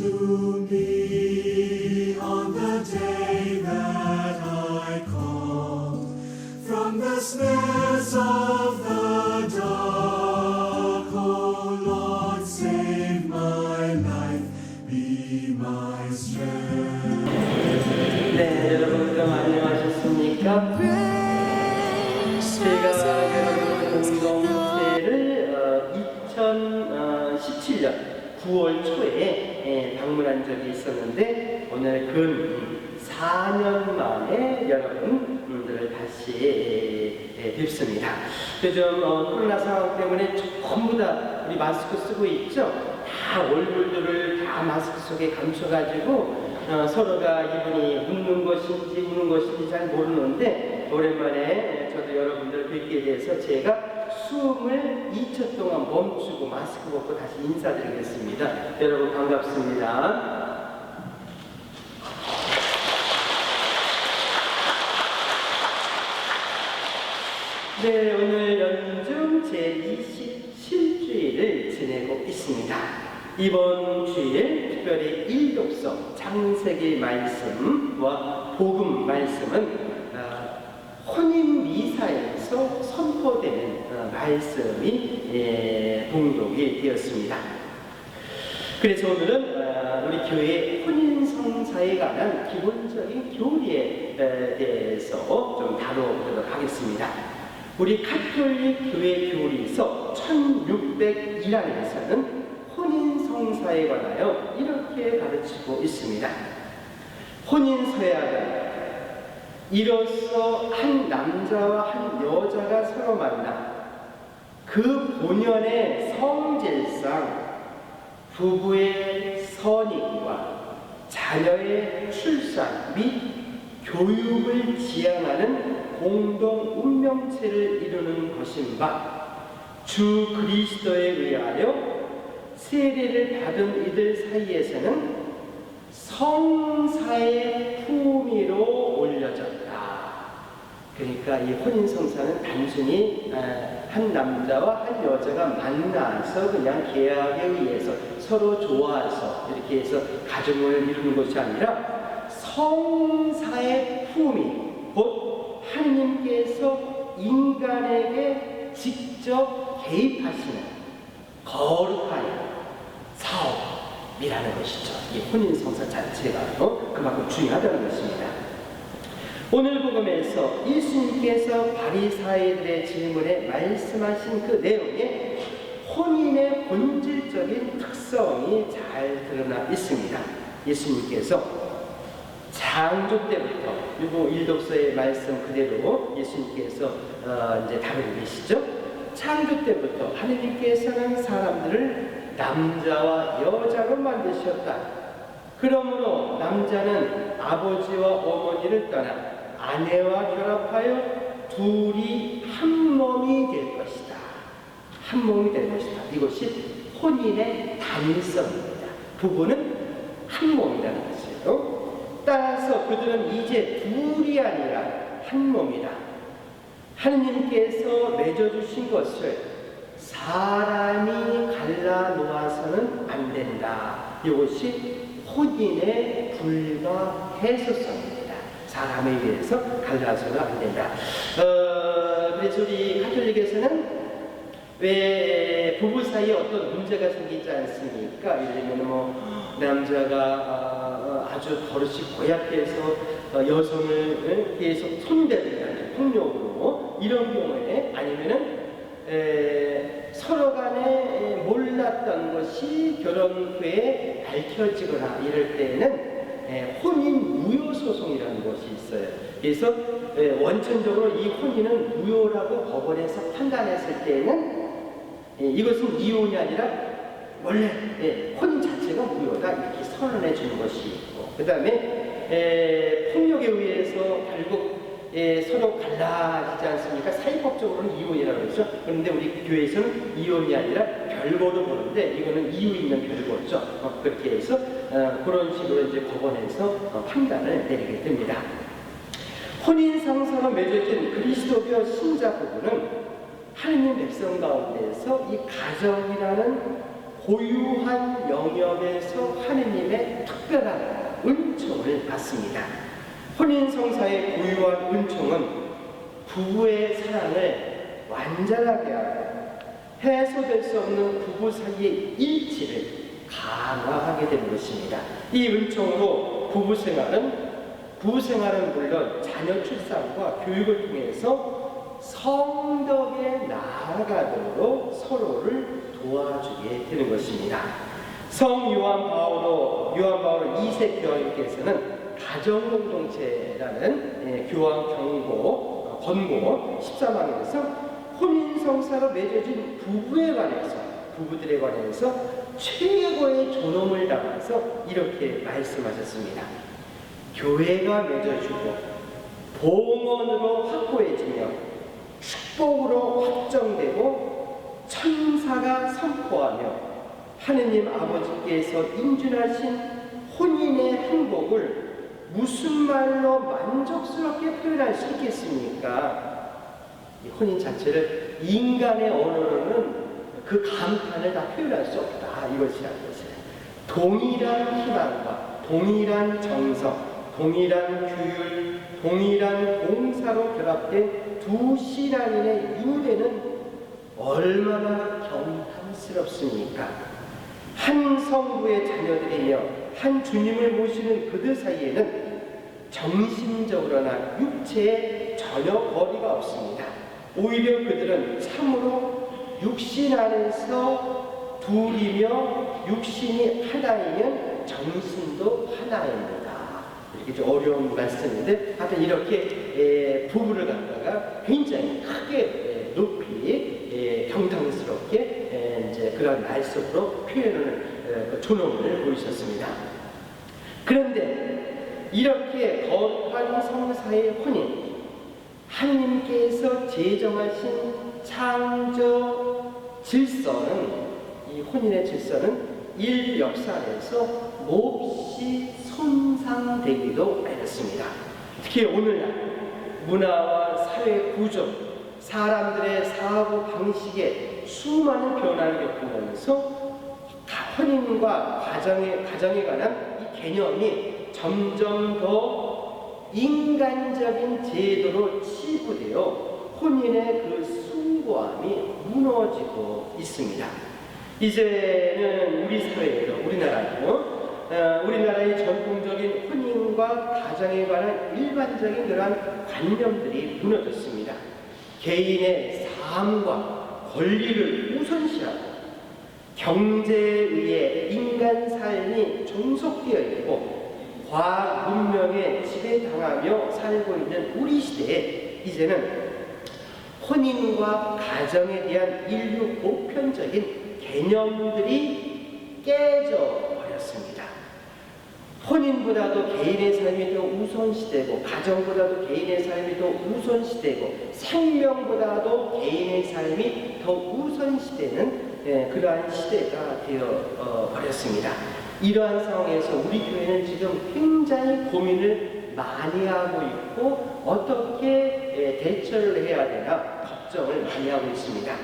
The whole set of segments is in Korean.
To me on the day that I called from the snares of the dark. Oh Lord, save my life, be my strength. 네, 여러분 그럼 안녕하셨습니까? 제가 여러분 공동체를 2017년 9월 초에 방문한 적이 있었는데 오늘 근 4년 만에 여러분들을 다시 뵙습니다. 요즘 코로나 상황 때문에 전부 다 우리 마스크 쓰고 있죠? 다 얼굴들을 다 마스크 속에 감춰가지고 서로가 이분이 웃는 것인지 우는 것인지 잘 모르는데 오랜만에 저도 여러분들 뵙게 돼서 제가 숨을 2초 동안 멈추고 마스크 벗고 다시 인사드리겠습니다. 여러분 반갑습니다. 네, 오늘 연중 제27주일을 지내고 있습니다. 이번 주일 특별히 일독서 창세기 말씀과 복음 말씀은 혼인 미사에서 선포되는 말씀이 봉독이 되었습니다. 그래서 오늘은 우리 교회 혼인 성사에 관한 기본적인 교리에 대해서 좀 다뤄보도록 하겠습니다. 우리 가톨릭 교회 교리서 1601항에서는 혼인 성사에 관하여 이렇게 가르치고 있습니다. 혼인 서약은 이로써 한 남자와 한 여자가 서로 만나 그 본연의 성질상 부부의 선익과 자녀의 출산 및 교육을 지향하는 공동 운명체를 이루는 것인 바 주 그리스도에 의하여 세례를 받은 이들 사이에서는 성사의 품위로 올려졌다. 그러니까 이 혼인성사는 단순히 한 남자와 한 여자가 만나서 그냥 계약에 의해서 서로 좋아해서 이렇게 해서 가정을 이루는 것이 아니라 성사의 품위, 곧 하느님께서 인간에게 직접 개입하시는 거룩한 사업이라는 것이죠. 이 혼인성사 자체가 그만큼 중요하다는 것입니다. 오늘 복음에서 예수님께서 바리사이들의 질문에 말씀하신 그 내용에 혼인의 본질적인 특성이 잘 드러나 있습니다. 예수님께서 창조 때부터 그리고 일독서의 말씀 그대로 예수님께서 이제 다루고 계시죠. 창조 때부터 하느님께서는 사람들을 남자와 여자로 만드셨다. 그러므로 남자는 아버지와 어머니를 떠나 아내와 결합하여 둘이 한 몸이 될 것이다. 한 몸이 될 것이다. 이것이 혼인의 단일성입니다. 부부는 한 몸이라는 것이에요. 따라서 그들은 이제 둘이 아니라 한 몸이다. 하느님께서 맺어주신 것을 사람이 갈라 놓아서는 안 된다. 이것이 혼인의 불가해소성입니다. 사람에 의해서 갈라서는 안 된다. 그래서 우리 가톨릭에서는 왜 부부 사이에 어떤 문제가 생기지 않습니까? 예를 들면 남자가 아주 버릇이 고약해서 여성을 계속 손대든다든지 폭력으로 이런 경우에 아니면은 서로 간에 몰랐던 것이 결혼 후에 밝혀지거나 이럴 때는 혼인 무효 소송이라는 것이 있어요. 그래서 원천적으로 이 혼인은 무효라고 법원에서 판단했을 때는 이것은 이혼이 아니라 원래 혼인 자체가 무효다 이렇게 선언해 주는 것이 있고, 그 다음에 폭력에 의해서 결국 서로 갈라지지 않습니까? 사회법적으로는 이혼이라고 그러죠. 그런데 우리 교회에서는 이혼이 아니라 별거로 보는데 이거는 이유 있는 별거죠. 그렇게 해서 그런 식으로 이제 법원에서 판단을 내리게 됩니다. 혼인상사로 맺어진 그리스도교 신자 부부는 하느님 백성 가운데서 이 가정이라는 고유한 영역에서 하느님의 특별한 은총을 받습니다. 혼인성사의 고유한 은총은 부부의 사랑을 완전하게 하고 해소될 수 없는 부부 사이의 일치를 강화하게 되는 것입니다. 이 은총으로 부부 생활은 물론 자녀 출산과 교육을 통해서 성덕에 나아가도록 서로를 도와주게 되는 것입니다. 성 요한 바오로 2세 교황님께서는 가정공동체라는 교황 권고 13항에서 혼인성사로 맺어진 부부들에 관해서 최고의 존엄을 담아서 이렇게 말씀하셨습니다. 교회가 맺어주고 봉헌으로 확고해지며 축복으로 확정되고 천사가 선포하며 하느님 아버지께서 인준하신 혼인의 행복을 무슨 말로 만족스럽게 표현할 수 있겠습니까? 이 혼인 자체를 인간의 언어로는 그 감탄을 다 표현할 수 없다. 이것이라는 것이에요. 동일한 희망과 동일한 정성, 동일한 규율, 동일한 봉사로 결합된 두 신앙인의 유대는 얼마나 경탄스럽습니까? 한 성부의 자녀들이며 한 주님을 모시는 그들 사이에는 정신적으로나 육체에 전혀 거리가 없습니다. 오히려 그들은 참으로 육신 안에서 둘이며 육신이 하나이면 정신도 하나입니다. 이렇게 좀 어려운 말씀인데 하여튼 이렇게 부부를 갖다가 굉장히 크게 높이 경탄스럽게 이제 그런 말씀으로 표현을 존엄을 보이셨습니다. 그런데 이렇게 거룩한 성사의 혼인, 하느님께서 제정하신 창조 질서는, 이 혼인의 질서는 인류 역사 안에서 몹시 손상되기도 하였습니다. 특히 오늘날 문화와 사회 구조, 사람들의 사고 방식에 수많은 변화를 겪으면서 혼인과 가정에 관한 이 개념이 점점 더 인간적인 제도로 치부되어 혼인의 그 숭고함이 무너지고 있습니다. 이제는 우리 사회에도 우리나라의 전통적인 혼인과 가정에 관한 일반적인 그러한 관념들이 무너졌습니다. 개인의 삶과 권리를 우선시하고 경제에 의해 인간 삶이 종속되어 있고 과학 문명에 지배당하며 살고 있는 우리 시대에 이제는 혼인과 가정에 대한 인류 보편적인 개념들이 깨져 버렸습니다. 혼인보다도 개인의 삶이 더 우선시되고, 가정보다도 개인의 삶이 더 우선시되고, 생명보다도 개인의 삶이 더 우선시되는 그러한 시대가 되어 버렸습니다. 이러한 상황에서 우리 교회는 지금 굉장히 고민을 많이 하고 있고 어떻게 대처를 해야 되나 걱정을 많이 하고 있습니다.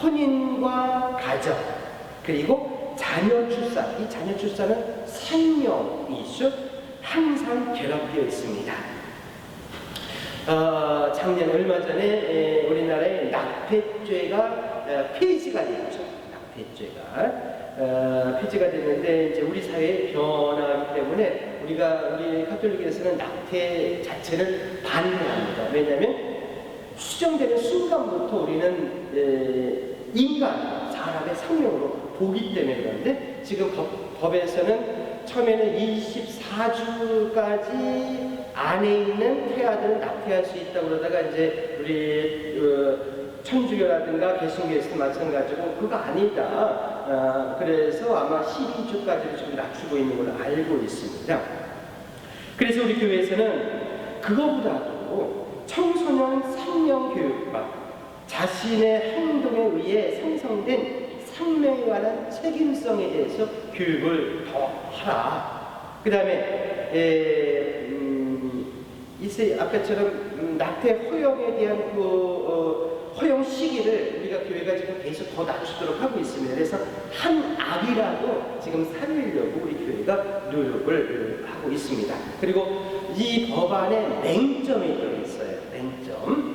혼인과 가정, 그리고 자녀 출산, 이 자녀 출산은 생명이죠. 항상 결합되어 있습니다. 작년 얼마 전에 우리나라에 납폐죄가 폐지가 됐죠. 납폐죄가 폐지가 됐는데 이제 우리 사회의 변화이기 때문에 우리 가톨릭에서는 납폐 자체를 반대합니다. 왜냐하면 수정되는 순간부터 우리는 사람의 생명으로 보기 때문에. 그런데 지금 법에서는 처음에는 24주까지 안에 있는 태아들은 납폐할 수 있다고 그러다가 이제 우리 천주교라든가 개신교에서도 마찬가지고 그거 아니다. 그래서 아마 12주까지를 좀 낮추고 있는 걸로 알고 있습니다. 그래서 우리 교회에서는 그거보다도 청소년 생명 교육과 자신의 행동에 의해 생성된 생명에 관한 책임성에 대해서 교육을 더 하라. 그 다음에 아까처럼 낙태 허용에 대한 허용 시기를 우리가 교회가 지금 계속 더 낮추도록 하고 있습니다. 그래서 한 악이라도 지금 살리려고 우리 교회가 노력을 하고 있습니다. 그리고 이 법안에 맹점이 들어있어요. 맹점.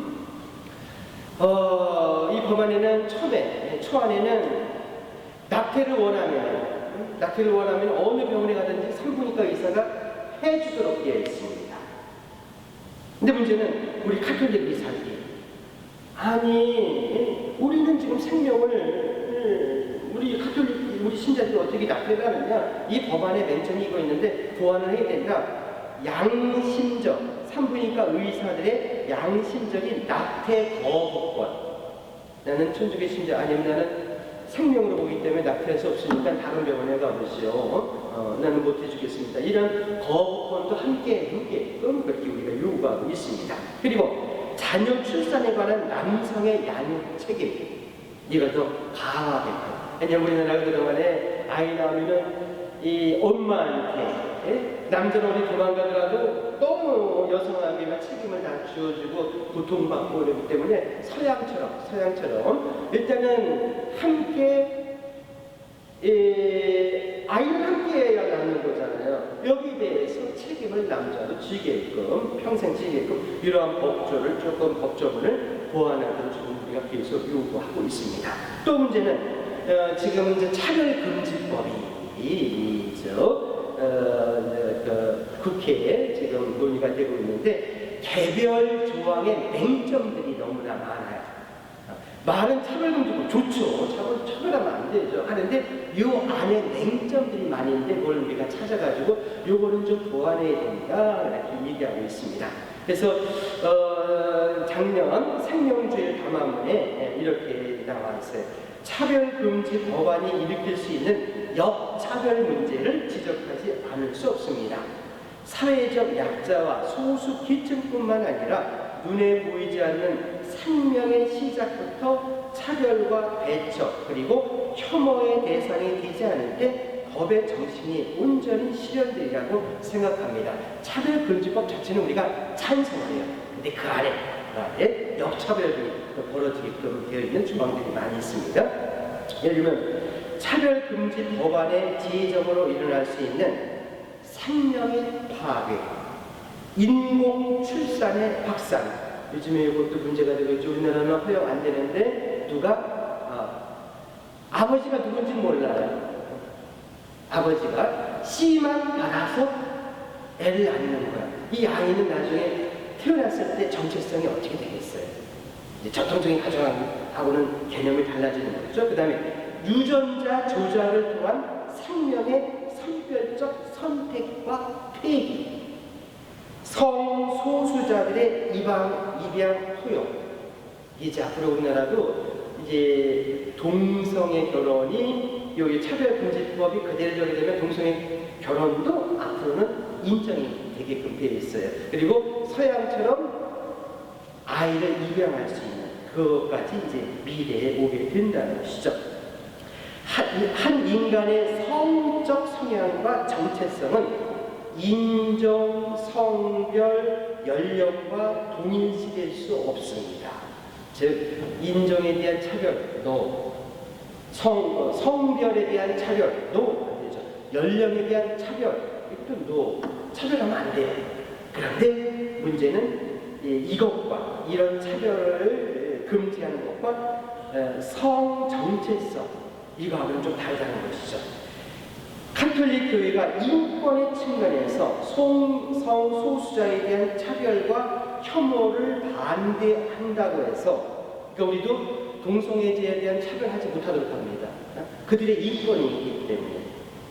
이 법안에는 초안에는 낙태를 원하면 어느 병원에 가든지 산부인과 의사가 해주도록 되어 있습니다. 근데 문제는 우리 가톨릭이 살기. 아니, 우리는 지금 생명을 우리 신자들이 어떻게 낙태를 하느냐? 이 법안에 맹점이 이거 있는데 보완을 해야 된다. 양심적 산부인과 의사들의 양심적인 낙태 거부권. 나는 천주교 신자 아니면 나는 생명으로 보기 때문에 낙태할 수 없으니까 다른 병원에 가보시오. 나는 못 해주겠습니다. 이런 거부권도 함께끔 그렇게 우리가 요구하고 있습니다. 그리고 자녀 출산에 관한 남성의 양육 책임, 이걸 더 강화하게끔. 왜냐면 우리나라 그동안에 아이 낳으면은 이 엄마한테 남자는 어디 도망가더라도 너무 여성에게만 책임을 다 지어주고 고통받고 이러기 때문에 서양처럼 일단은 함께 아이는 함께해야 낳는 거잖아요. 여기에 대해서 책임을 남자도 지게끔 평생 지게끔 이러한 법조문을 보완하도록 지금 우리가 계속 요구하고 있습니다. 또 문제는 지금 이제 차별금지법이 국회에 지금 논의가 되고 있는데 개별 조항의 맹점들이 너무나 많아요. 말은 차별금지법 좋죠. 차별하면 안 되죠. 하는데 이 안에 맹점들이 많이 있는데 뭘 우리가 찾아가지고 요거는 좀 보완해야 된다 이렇게 얘기하고 있습니다. 그래서 작년 생명주의 담화문에 이렇게 나와 있어요. 차별금지 법안이 일으킬 수 있는 역차별 문제를 지적하지 않을 수 없습니다. 사회적 약자와 소수 계층뿐만 아니라 눈에 보이지 않는 생명의 시작부터 차별과 배척 그리고 혐오의 대상이 되지 않을 때 법의 정신이 온전히 실현되리라고 생각합니다. 차별금지법 자체는 우리가 찬성해요. 근데 그 안에 역차별이 벌어지게끔 되어 있는 조항들이 많이 있습니다. 예를 들면 차별금지 법안의 지혜적으로 일어날 수 있는 생명의 파괴, 인공 출산의 확산. 요즘에 이것도 문제가 되고 있죠. 우리나라는 허용 안 되는데 아버지가 누군지 몰라요. 아버지가 씨만 받아서 애를 낳는 거야. 이 아이는 나중에 태어났을 때 정체성이 어떻게 되겠어요? 이제 전통적인 가정하고는 개념이 달라지는 거죠. 그 다음에 유전자 조작을 통한 생명의 선별적 선택과 폐기, 성소수자들의 입양 허용. 이제 앞으로 우리나라도 이제 동성애 결혼이 여기 차별금지법이 그대로 되면 동성애 결혼도 앞으로는 인정이 되게끔 되어 있어요. 그리고 서양처럼 아이를 입양할 수 있는 그것까지 이제 미래에 오게 된다는 것이죠. 한 인간의 성적 성향과 정체성은 인종, 성별, 연령과 동일시될 수 없습니다. 즉 인종에 대한 차별, no. 성별에 대한 차별, no. 안 되죠. 연령에 대한 차별, 이것도 no. 차별하면 안 돼요. 그런데 문제는 이것과 이런 차별을 금지하는 것과 성 정체성, 이거하고는 좀 다르다는 것이죠. 가톨릭 교회가 인권의 측면에서 성소수자에 대한 차별과 혐오를 반대한다고 해서, 그러니까 우리도 동성애자에 대한 차별하지 못하도록 합니다. 그들의 인권이 있기 때문에.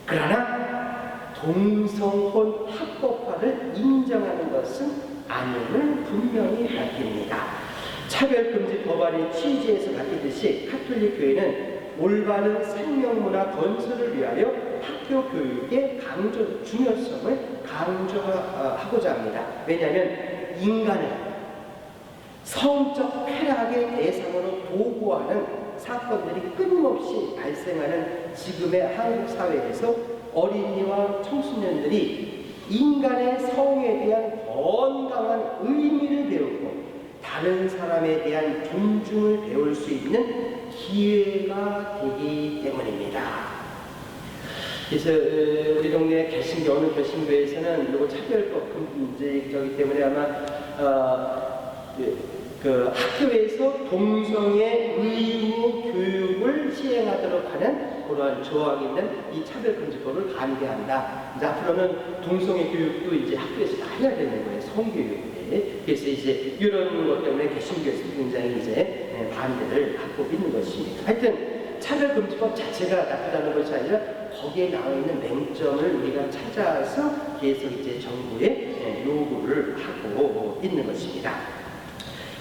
그러나 동성혼 합법화를 인정하는 것은 아님을 분명히 밝힙니다. 차별금지 법안의 취지에서 밝히듯이 가톨릭 교회는 올바른 생명문화 건설을 위하여 학교 교육의 중요성을 강조하고자 합니다. 왜냐하면 인간을 성적 쾌락의 대상으로 도구하는 사건들이 끊임없이 발생하는 지금의 한국 사회에서 어린이와 청소년들이 인간의 성에 대한 건강한 의미를 배우고 다른 사람에 대한 존중을 배울 수 있는 기회가 되기 때문입니다. 그래서 우리 동네 개신교, 어느 개신교에서는 이거 차별법 금지이기 때문에 아마 그 학교에서 동성애 의무 교육을 시행하도록 하는 그러한 조항이 있는 이 차별금지법을 반대한다. 이제 앞으로는 동성애 교육도 이제 학교에서 다 해야 되는 거예요. 성교육에. 그래서 이제 이런 것 때문에 개신교에서 굉장히 이제 반대를 갖고 있는 것입니다. 하여튼 차별금지법 자체가 나쁘다는 것이 아니라 거기에 나와 있는 맹점을 우리가 찾아서 계속 이제 정부에 요구를 하고 있는 것입니다.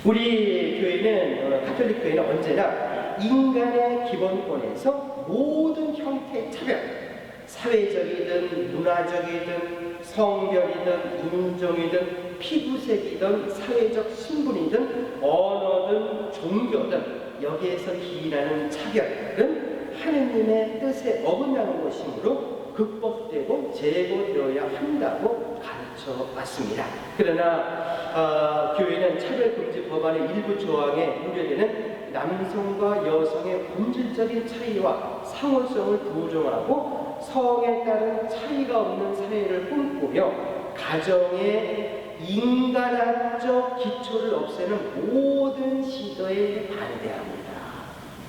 우리 교회는 가톨릭 교회는 언제나 인간의 기본권에서 모든 형태의 차별, 사회적이든 문화적이든 성별이든 인종이든 피부색이든 사회적 신분이든 언어든 종교든 여기에서 기인하는 차별은 하느님의 뜻에 어긋나는 것이므로 극복되고 제거되어야 한다고 가르쳐 왔습니다. 그러나 교회는 차별금지 법안의 일부 조항에 우려되는 남성과 여성의 본질적인 차이와 상호성을 부정하고 성에 따른 차이가 없는 사회를 꿈꾸며 가정의 인간학적 기초를 없애는 모든 시도에 반대합니다.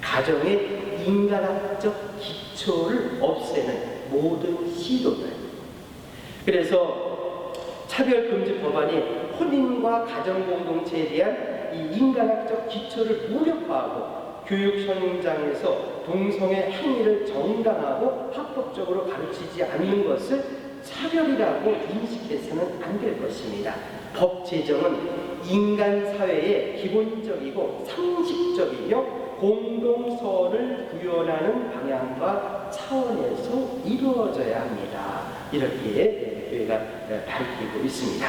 가정의 인간학적 기초를 없애는 모든 시도들. 그래서 차별금지 법안이 혼인과 가정공동체에 대한 이 인간학적 기초를 무력화하고 교육 현장에서 동성애 행위를 정당하고 합법적으로 가르치지 않는 것을 차별이라고 인식해서는 안 될 것입니다. 법 제정은 인간 사회의 기본적이고 상식적이며 공동선을 구현하는 방향과 차원에서 이루어져야 합니다. 이렇게 교회가 밝히고 있습니다.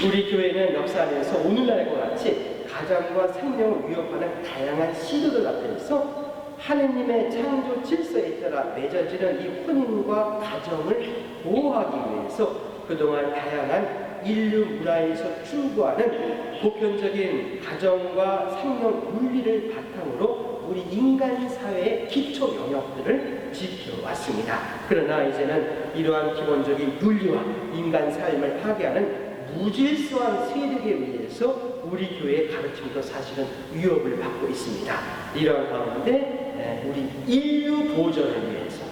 우리 교회는 역사 안에서 오늘날과 같이 가정과 생명을 위협하는 다양한 시도들 앞에서 하느님의 창조 질서에 따라 맺어지는 이 혼인과 가정을 보호하기 위해서 그동안 다양한 인류 문화에서 추구하는 보편적인 가정과 생명 윤리를 바탕으로 우리 인간 사회의 기초 영역들을 지켜왔습니다. 그러나 이제는 이러한 기본적인 윤리와 인간 삶을 파괴하는 무질서한 세력에 의해서 우리 교회의 가르침도 사실은 위협을 받고 있습니다. 이러한 가운데 우리 인류 보전을 위해서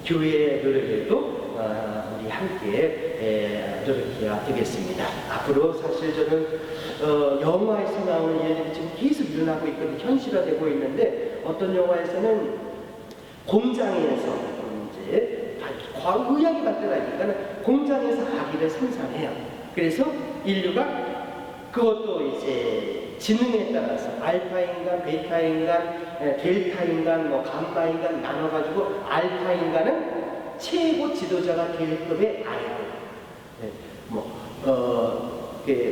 교회의 노력에도 우리 함께 노력해야 되겠습니다. 앞으로 사실 저는 영화에서 나오는 일들이 지금 계속 일어나고 있거든요. 현실화되고 있는데 어떤 영화에서는 공장에서 이제 의학이 발달하니까 공장에서 아기를 생산해요. 그래서 인류가 그것도 이제 지능에 따라서 알파 인간, 베타 인간, 델타 인간, 뭐 감마 인간 나눠가지고 알파 인간은 최고 지도자가 될 급의 아이들,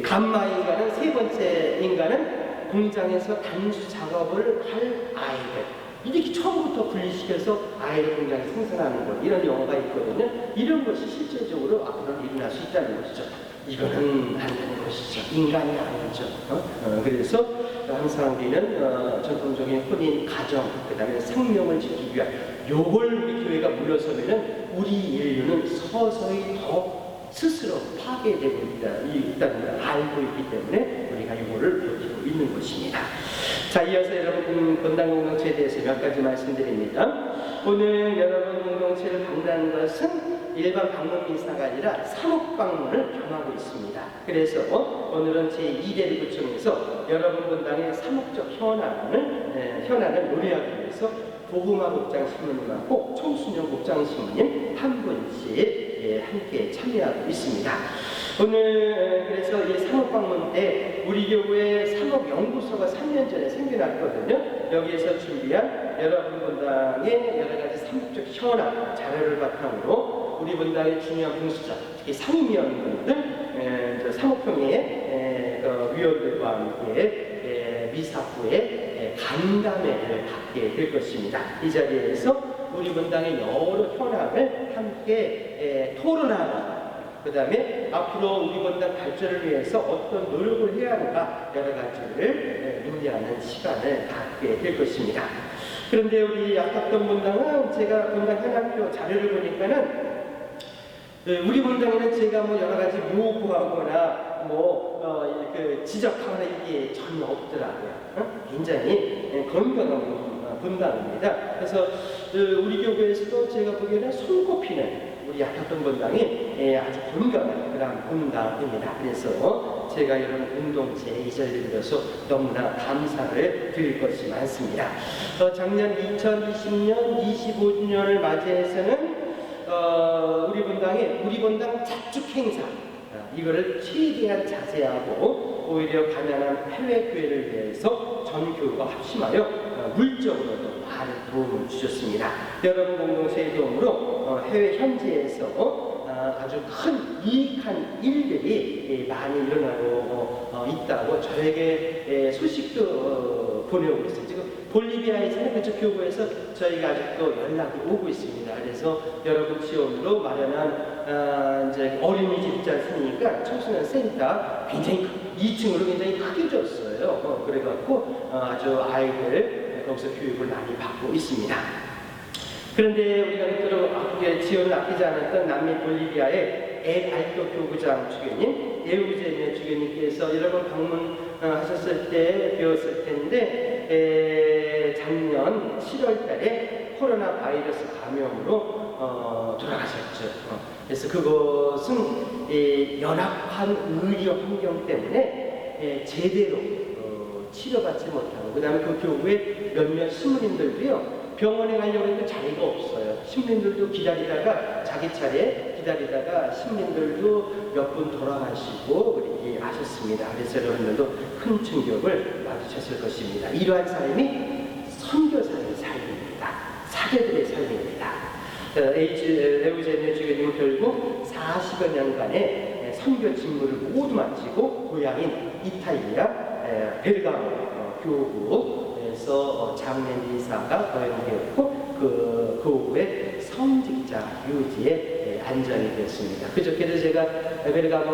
감마 인간은 세 번째 인간은 공장에서 단수 작업을 할 아이들. 이렇게 처음부터 분리시켜서 아이를 공장에서 생산하는 것, 이런 영화가 있거든요. 이런 것이 실질적으로 앞으로 일어날 수 있다는 것이죠. 이거는 안 되는 것이죠. 인간이 아니죠. 그래서 항상 우리는 전통적인 혼인, 가정, 그 다음에 생명을 지키기 위한 요걸 우리 교회가 물러서면은 우리 인류는 서서히 더 스스로 파괴되고 있다는 걸 알고 있기 때문에 우리가 이거를 버티고 있는 것입니다. 자, 이어서 여러분 건강공동체에 대해서 몇 가지 말씀드립니다. 오늘 여러분 공동체를 방문하는 것은 일반 방문 인사가 아니라 사목 방문을 겸하고 있습니다. 그래서 오늘은 제2대를 구청에서 여러분 분당의 사목적 현안을 논의하기 위해서 보구마 목장 신부님하고 청순영 목장 신부님 한 분씩 함께 참여하고 있습니다. 오늘 그래서 이 사목 방문 때 우리 교회 사목 연구소가 3년 전에 생겨났거든요. 여기에서 준비한 여러분 분당의 여러 가지 사목적 현안 자료를 바탕으로 우리 분당의 중요한 공수자, 특히 상임위원분들, 사목평의 회원들과 함께 미사 후에 간담회를 갖게 될 것입니다. 이 자리에서 우리 본당의 여러 현황을 함께 토론하고 그 다음에 앞으로 우리 본당 발전을 위해서 어떤 노력을 해야 하는가 여러 가지를 논의하는 시간을 갖게 될 것입니다. 그런데 우리 약학동 본당은 제가 본당 현황표 자료를 보니까는 우리 본당에는 제가 뭐 여러 가지 요구하거나 지적하거나 이게 전혀 없더라고요. 굉장히 건강한 본당입니다. 그래서 우리 교회에서도 제가 보기에는 손꼽히는 우리 약학동 본당이 아주 건강한 그런 본당입니다. 그래서 제가 이런 공동체 이 자리를 빌어서 너무나 감사를 드릴 것이 많습니다. 작년 2020년 25주년을 맞이해서는 우리 본당 자축 행사 이거를 최대한 자제하고 오히려 가난한 해외 교회를 위해서 전 교우가 합심하여 물적으로도 많은 도움을 주셨습니다. 여러분 공동체의 도움으로 해외 현지에서 아주 큰 유익한 일들이 많이 일어나고 있다고 저에게 소식도 보내오고 있어요. 지금 볼리비아에서는 그쪽 교구에서 저희가 아직도 연락이 오고 있습니다. 그래서 여러분 지원으로 마련한 이제 어린이집 있지 않습니까? 청소년 센터 굉장히 2층으로 굉장히 크게 줬어요. 그래갖고 아주 아이들 거기서 교육을 많이 받고 있습니다. 그런데 우리가 그토록 아프게 지원을 아끼지 않았던 남미 볼리비아의 엘 알토 교구장 주교님, 에우제미오 주교님께서 여러 번 방문하셨을 때 배웠을 텐데 작년 7월 달에 코로나 바이러스 감염으로 돌아가셨죠. 그래서 그것은 열악한 의료 환경 때문에 제대로 치료받지 못하고 그 다음에 그 교구에 몇몇 신부님들도요 병원에 가려고 해도 자리가 없어요. 신부님들도 기다리다가 자기 차례 기다리다가 신부님들도 몇 분 돌아가시고 그렇게 하셨습니다. 그래서 여러분들도 큰 충격을 받으셨을 것입니다. 이러한 삶이 선교사의 삶입니다. 사제들의 삶입니다. 에우제미오 주교님은 결국 40여 년간의 선교 직무를 모두 마치고 고향인 이탈리아 베르가모 교구에서 장례 미사가 거행되었고 그 후에 성직자 유지에 안전이 되었습니다. 그저께도 제가 베르가모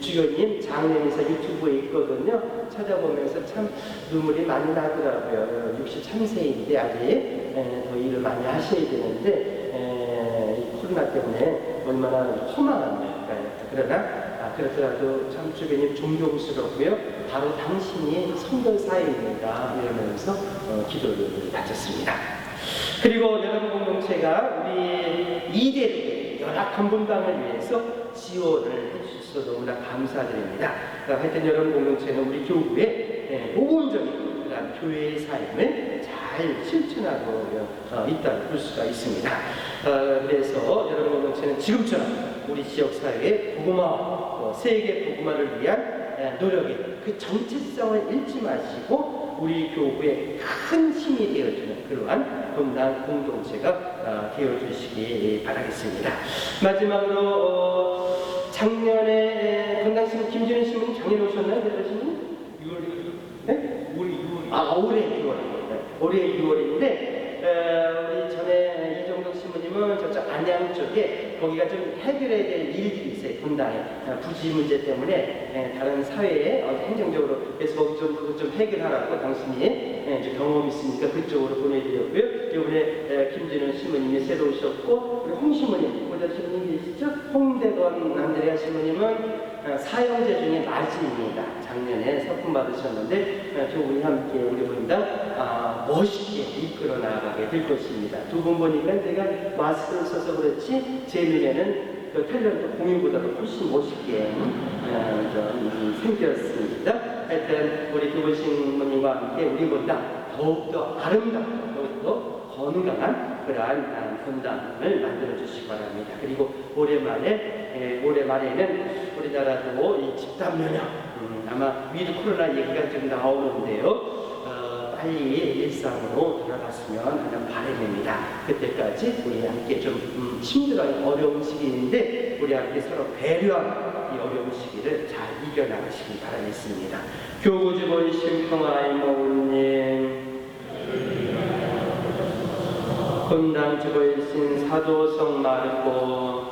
주교님 장례 미사 유튜브에 있거든요. 찾아보면서 참 눈물이 많이 나더라고요. 63세인데 아직 더 일을 많이 하셔야 되는데 코로나 때문에 얼마나 허망합니까? 그러나 그렇더라도 참 주변이 존경스럽고요. 바로 당신이 선교사입니다. 이러면서 기도를 바쳤습니다. 그리고 여러분 공동체가 우리 이대로 열악한 본당을 위해서 지원을 해주셔서 너무나 감사드립니다. 하여튼 여러분 공동체는 우리 교구의 모범적인 그런 교회의 삶을 잘 실천하고 있다고 볼 수가 있습니다. 그래서 여러분 공동체는 지금처럼 우리 지역사회의 복음화, 세계 복음화를 위한 노력에 그 정체성을 잃지 마시고 우리 교구의 큰 힘이 되어주는 그러한 본당 공동체가 되어주시기 바라겠습니다. 마지막으로 작년에 본당신 김준현 신부님 작년에 오셨나요? 대단하신 6월? 네? 올해 6월. 올해 6월인데 우리 전에 이종덕 신부님은 저쪽 안양 쪽에 거기가 좀 해결해야 될 일들이 있어요. 분당에 부지 문제 때문에 다른 사회에 행정적으로 그래서 거기 좀 해결하라고 당신이 이제 경험이 있으니까 그쪽으로 보내드렸고요. 이번에 김진원 신부님이 새로 오셨고 그리고 홍 신부님 보다 신부님 계시죠? 홍대건 안드레아 신부님은 사형제 중에 맞이입니다. 작년에 서품 받으셨는데 두 분이 함께 우리 본당 멋있게 이끌어 나가게 될 것입니다. 두 분 보니까 제가 마스크를 써서 그렇지 제 눈에는 그 탤런트 공유보다도 훨씬 멋있게 생겼습니다. 하여튼 우리 두 분 신부님과 함께 우리 본당 더욱더 아름답고 더욱더 건강한 그러한 본당을 만들어 주시기 바랍니다. 그리고 올해 말에는 우리나라도 이 집단 면역 아마 위드 코로나 얘기가 좀 나오는데요. 빨리 일상으로 돌아갔으면 하는 바람입니다. 그때까지 우리 함께 좀 힘들어요. 어려운 시기인데 우리 함께 서로 배려하는 이 어려운 시기를 잘 이겨 바뀌어나가시기 바라겠습니다. 교구주보이신 평화의 모우님, 본당주보이신 사도성 마르고,